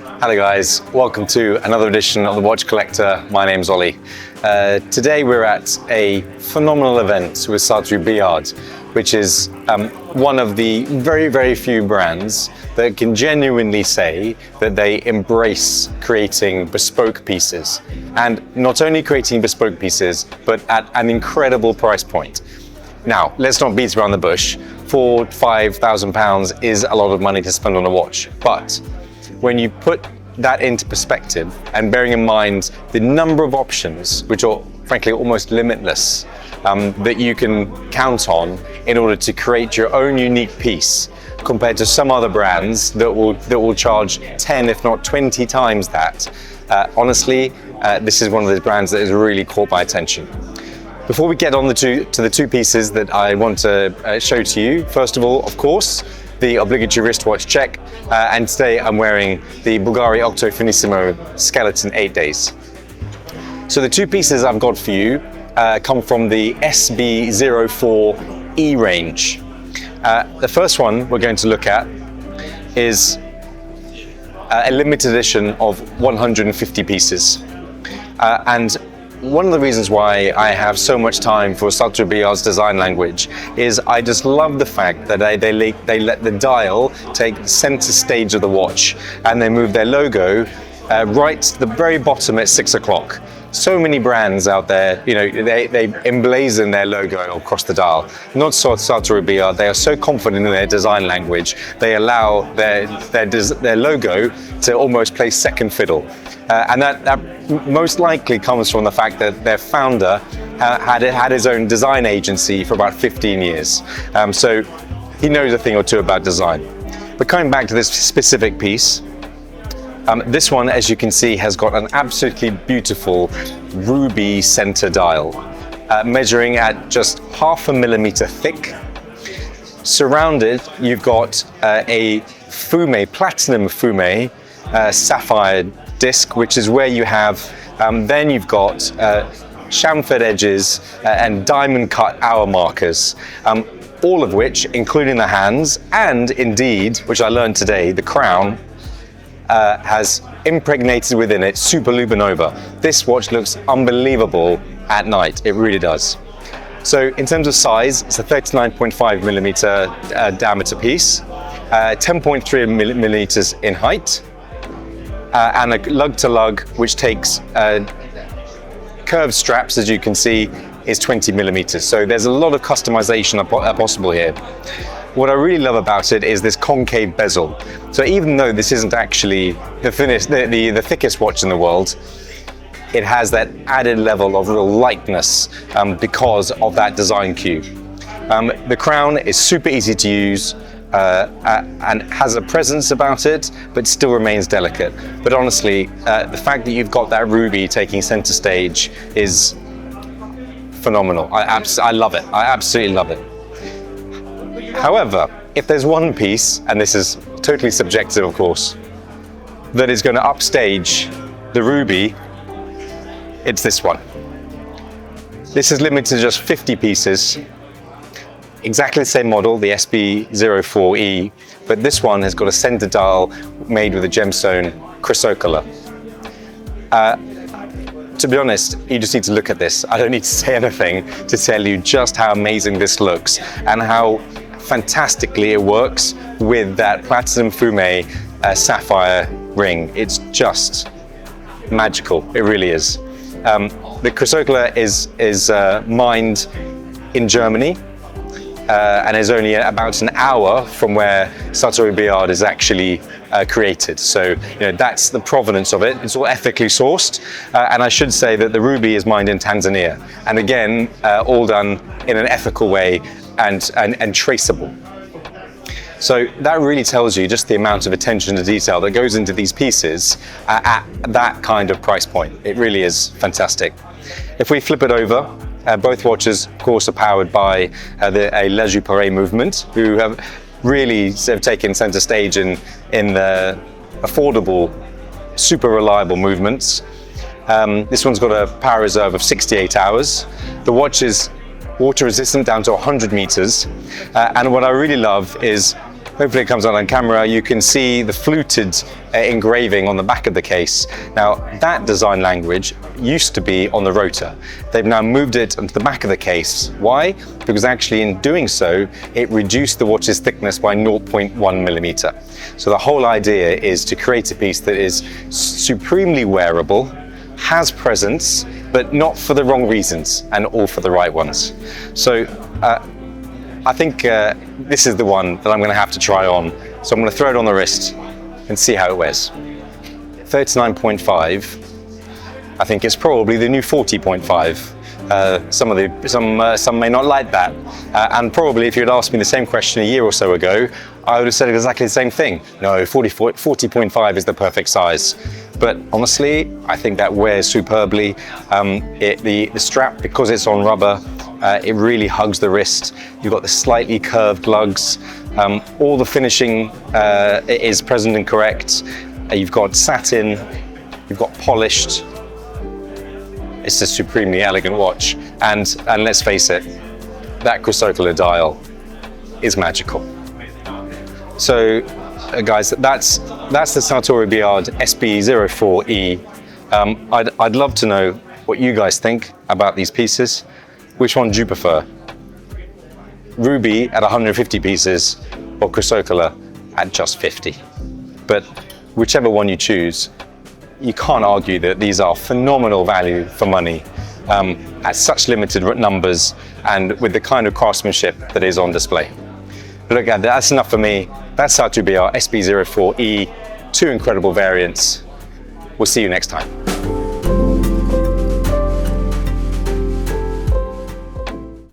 Hello guys, welcome to another edition of The Watch Collector. My name's Ollie. Today we're at a phenomenal event with Sartory Billard, which is one of the very few brands that can genuinely say that they embrace creating bespoke pieces. And not only creating bespoke pieces, but at an incredible price point. Now, let's not beat around the bush. £4,000-5,000 is a lot of money to spend on a watch. But when you put that into perspective and bearing in mind the number of options, which are frankly almost limitless, that you can count on in order to create your own unique piece, compared to some other brands that will charge 10 if not 20 times that. Honestly, this is one of those brands that has really caught my attention. Before we get on to the two pieces that I want to show to you, first of all, of course, the obligatory wristwatch check, and today I'm wearing the Bulgari Octo Finissimo Skeleton 8 Days. So the two pieces I've got for you come from the SB04-E range. The first one we're going to look at is a limited edition of 150 pieces. And one of the reasons why I have so much time for Sartory Billard's design language is I just love the fact that they let the dial take the center stage of the watch, and they move their logo right to the very bottom at 6 o'clock. So many brands out there, you know, they emblazon their logo across the dial. Not so Sartory Billard. They are so confident in their design language, they allow their logo to almost play second fiddle. And that most likely comes from the fact that their founder had his own design agency for about 15 years. So he knows a thing or two about design. But coming back to this specific piece, this one, as you can see, has got an absolutely beautiful ruby center dial, measuring at just 0.5 millimeter thick. Surrounded, you've got a platinum fume sapphire disc, which is where you have, then you've got chamfered edges and diamond cut hour markers, all of which, including the hands, and indeed, which I learned today, the crown, has impregnated within it super luminova. This watch looks unbelievable at night, it really does. So in terms of size, it's a 39.5 millimeter diameter piece, 10.3 millimeters in height, and a lug to lug, which takes curved straps, as you can see, is 20 millimeters. So there's a lot of customization possible here. What I really love about it is this concave bezel. So even though this isn't actually the thickest watch in the world, it has that added level of real lightness because of that design cue. The crown is super easy to use and has a presence about it, but still remains delicate. But honestly, the fact that you've got that ruby taking center stage is phenomenal. I love it. I absolutely love it. However, if there's one piece, and this is totally subjective of course, that is going to upstage the ruby, it's this one. This is limited to just 50 pieces, exactly the same model, the SB04-E, but this one has got a center dial made with a gemstone Chrysocolla. To be honest, you just need to look at this. I don't need to say anything to tell you just how amazing this looks and how fantastically it works with that platinum fume sapphire ring. It's just magical, it really is. The Chrysocolla is mined in Germany and is only about an hour from where Sartory Billard is actually created. So, you know, that's the provenance of it. It's all ethically sourced, and I should say that the ruby is mined in Tanzania, and again, all done in an ethical way and traceable. So that really tells you just the amount of attention to detail that goes into these pieces at that kind of price point. It really is fantastic. If we flip it over, both watches, of course, are powered by a Joux-Perret movement, who have really taken center stage in the affordable, super reliable movements. This one's got a power reserve of 68 hours. The watch is water resistant down to 100 meters. And what I really love is hopefully it comes out on camera, you can see the fluted engraving on the back of the case. Now, that design language used to be on the rotor. They've now moved it onto the back of the case. Why? Because actually in doing so, it reduced the watch's thickness by 0.1 millimeter. So the whole idea is to create a piece that is supremely wearable, has presence, but not for the wrong reasons, and all for the right ones. So I think this is the one that I'm going to have to try on. So I'm going to throw it on the wrist and see how it wears. 39.5. I think it's probably the new 40.5. Some may not like that, and probably if you had asked me the same question a year or so ago, I would have said exactly the same thing. No, 40.5 is the perfect size. But honestly, I think that wears superbly. The strap, because it's on rubber, it really hugs the wrist. You've got the slightly curved lugs. All the finishing is present and correct. You've got satin, you've got polished. It's a supremely elegant watch. And let's face it, that Chrysocolla dial is magical. So guys, that's the Sartory Billard SB04-E. I'd love to know what you guys think about these pieces. Which one do you prefer? Ruby at 150 pieces or Chrysocolla at just 50? But whichever one you choose, you can't argue that these are phenomenal value for money at such limited numbers and with the kind of craftsmanship that is on display. But look, that's enough for me. That's Sartory Billard SB04-E, 2 incredible variants. We'll see you next time.